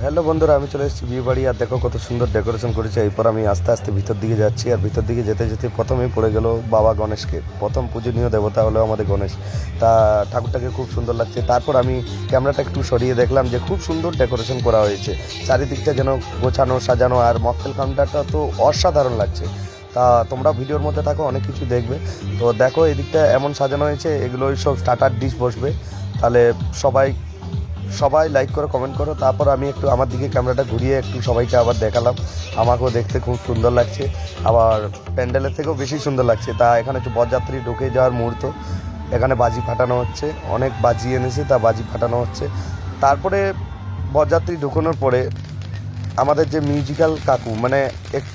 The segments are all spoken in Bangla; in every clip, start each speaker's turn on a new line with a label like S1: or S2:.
S1: হ্যালো বন্ধুরা, আমি চলে এসেছি বিয়ে বাড়ি। আর দেখো কত সুন্দর ডেকোরেশন করেছে। এরপর আমি আস্তে আস্তে ভিতর দিকে যাচ্ছি। আর ভিতর দিকে যেতে যেতে প্রথমেই পড়ে গেল বাবা গণেশকে। প্রথম পূজনীয় দেবতা হলো আমাদের গণেশ। তা ঠাকুরটাকে খুব সুন্দর লাগছে। তারপর আমি ক্যামেরাটা একটু সরিয়ে দেখলাম যে খুব সুন্দর ডেকোরেশন করা হয়েছে, চারিদিকটা যেন গোছানো সাজানো। আর মকটেল কাউন্টারটা তো অসাধারণ লাগছে। তা তোমরা ভিডিওর মধ্যে থাকো, অনেক কিছু দেখবে। তো দেখো এদিকটা এমন সাজানো হয়েছে, এগুলোই সব স্টার্টার ডিশ বসবে। তাহলে সবাই সবাই লাইক করো, কমেন্ট করো। তারপর আমি একটু আমার দিকে ক্যামেরাটা ঘুরিয়ে একটু সবাইকে আবার দেখালাম। আমাকেও দেখতে খুব সুন্দর লাগছে, আবার প্যান্ডেলের থেকেও বেশি সুন্দর লাগছে। তা এখানে একটু বরযাত্রী ঢুকে যাওয়ার মুহূর্ত। এখানে বাজি ফাটানো হচ্ছে, অনেক বাজি এনেছে, তা বাজি ফাটানো হচ্ছে। তারপরে বরযাত্রী ঢুকানোর পরে আমাদের যে মিউজিক্যাল কাকু, মানে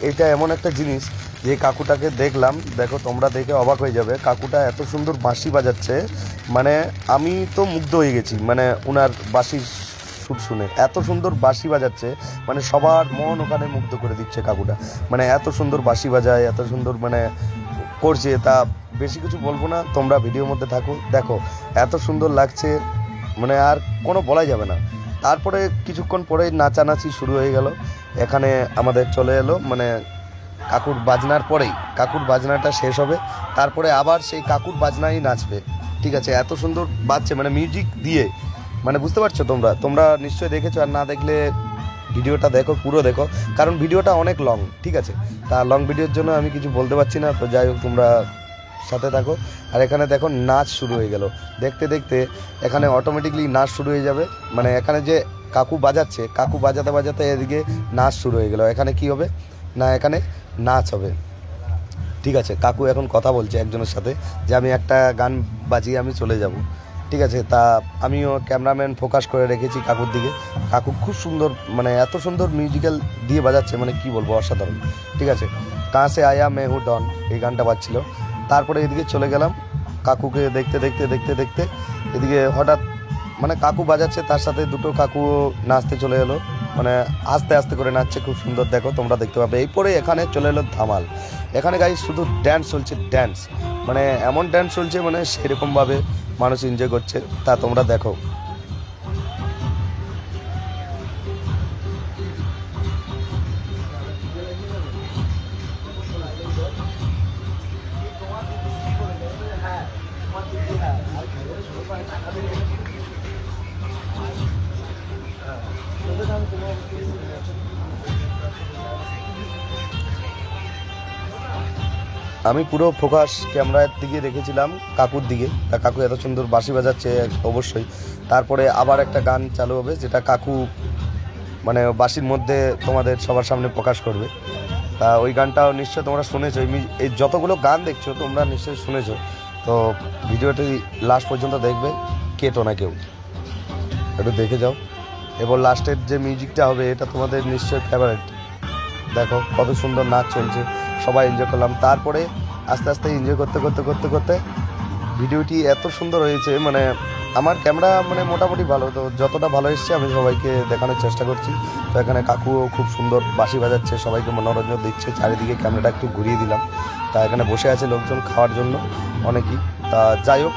S1: এটা এমন একটা জিনিস যে কাকুটাকে দেখলাম, দেখো তোমরা দেখে অবাক হয়ে যাবে। কাকুটা এত সুন্দর বাঁশি বাজাচ্ছে, মানে আমি তো মুগ্ধ হয়ে গেছি। মানে ওনার বাঁশির সুর শুনে এত সুন্দর বাঁশি বাজাচ্ছে, মানে সবার মন ওখানে মুগ্ধ করে দিচ্ছে কাকুটা। মানে এত সুন্দর বাঁশি বাজায়, এত সুন্দর মানে করছে। তা বেশি কিছু বলবো না, তোমরা ভিডিওর মধ্যে থাকো, দেখো এত সুন্দর লাগছে, মানে আর কোনো বলাই যাবে না। তারপরে কিছুক্ষণ পরে নাচানাচি শুরু হয়ে গেল। এখানে আমাদের চলে এলো, মানে কাকুর বাজনার পরেই কাকুর বাজনাটা শেষ হবে, তারপরে আবার সেই কাকুর বাজনাই নাচবে। ঠিক আছে, এত সুন্দর বাজছে, মানে মিউজিক দিয়ে, মানে বুঝতে পারছো তোমরা তোমরা নিশ্চয়ই দেখেছো। আর না দেখলে ভিডিওটা দেখো, পুরো দেখো, কারণ ভিডিওটা অনেক লং। ঠিক আছে, তা লং ভিডিওর জন্য আমি কিছু বলতে পারছি না। তো যাই হোক, তোমরা সাথে থাকো। আর এখানে দেখো নাচ শুরু হয়ে গেল। দেখতে দেখতে এখানে অটোমেটিকলি নাচ শুরু হয়ে যাবে। মানে এখানে যে কাকু বাজাচ্ছে, কাকু বাজাতে বাজাতে এদিকে নাচ শুরু হয়ে গেল। এখানে কি হবে না, এখানে নাচ হবে। ঠিক আছে, কাকু এখন কথা বলছে একজনের সাথে যে আমি একটা গান বাজিয়ে আমি চলে যাব। ঠিক আছে, তা আমিও ক্যামেরাম্যান ফোকাস করে রেখেছি কাকুর দিকে। কাকু খুব সুন্দর, মানে এত সুন্দর মিউজিক্যাল দিয়ে বাজাচ্ছে, মানে কি বলবো, অসাধারণ। ঠিক আছে, কাঁ সে আয়া মে হু ডন, এই গানটা বাজছিল। তারপরে এদিকে চলে গেলাম কাকুকে দেখতে দেখতে দেখতে দেখতে। এদিকে হঠাৎ মানে কাকু বাজাচ্ছে, তার সাথে দুটো কাকু নাচতে চলে এলো, মানে আস্তে আস্তে করে নাচছে, খুব সুন্দর। দেখো তোমরা দেখতে পাবে। এরপরে এখানে চলে এলো ধামাল। এখানে গাইস শুধু ড্যান্স চলছে, ড্যান্স, মানে এমন ড্যান্স চলছে, মানে সেরকমভাবে মানুষ এনজয় করছে। তা তোমরা দেখো। আমি পুরো ফোকাস ক্যামেরার দিকে রেখেছিলাম কাকুর দিকে। তা কাকু এত সুন্দর বাঁশি বাজাচ্ছে অবশ্যই। তারপরে আবার একটা গান চালু হবে, যেটা কাকু মানে বাঁশির মধ্যে তোমাদের সবার সামনে প্রকাশ করবে। তা ওই গানটাও নিশ্চয় তোমরা শুনেছো। এই যতগুলো গান দেখছো তোমরা নিশ্চয়ই শুনেছো। তো ভিডিওটি লাস্ট পর্যন্ত দেখবে, কেটো না কেউ, একটু দেখে যাও। এবার লাস্টের যে মিউজিকটা হবে এটা তোমাদের নিশ্চয়ই ফেভারিট। দেখো কত সুন্দর নাচ চলছে, সবাই এনজয় করলাম। তারপরে আস্তে আস্তে এনজয় করতে করতে করতে করতে ভিডিওটি এত সুন্দর হয়েছে, মানে আমার ক্যামেরা মানে মোটামুটি ভালো, তো যতটা ভালো এসছে আমি সবাইকে দেখানোর চেষ্টা করছি। তো এখানে কাকুও খুব সুন্দর বাঁশি বাজাচ্ছে, সবাইকে মনোরঞ্জন দিচ্ছে। চারিদিকে ক্যামেরাটা একটু ঘুরিয়ে দিলাম। তা এখানে বসে আছে লোকজন খাওয়ার জন্য অনেকেই। তা যাই হোক,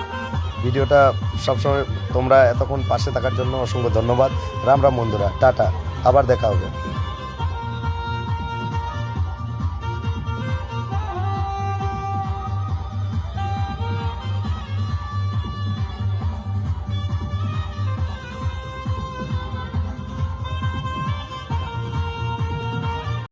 S1: ভিডিওটা সবসময় তোমরা এতক্ষণ পাশে থাকার জন্য অসংখ্য ধন্যবাদ। রাম রাম বন্ধুরা, টাটা, আবার দেখা হবে।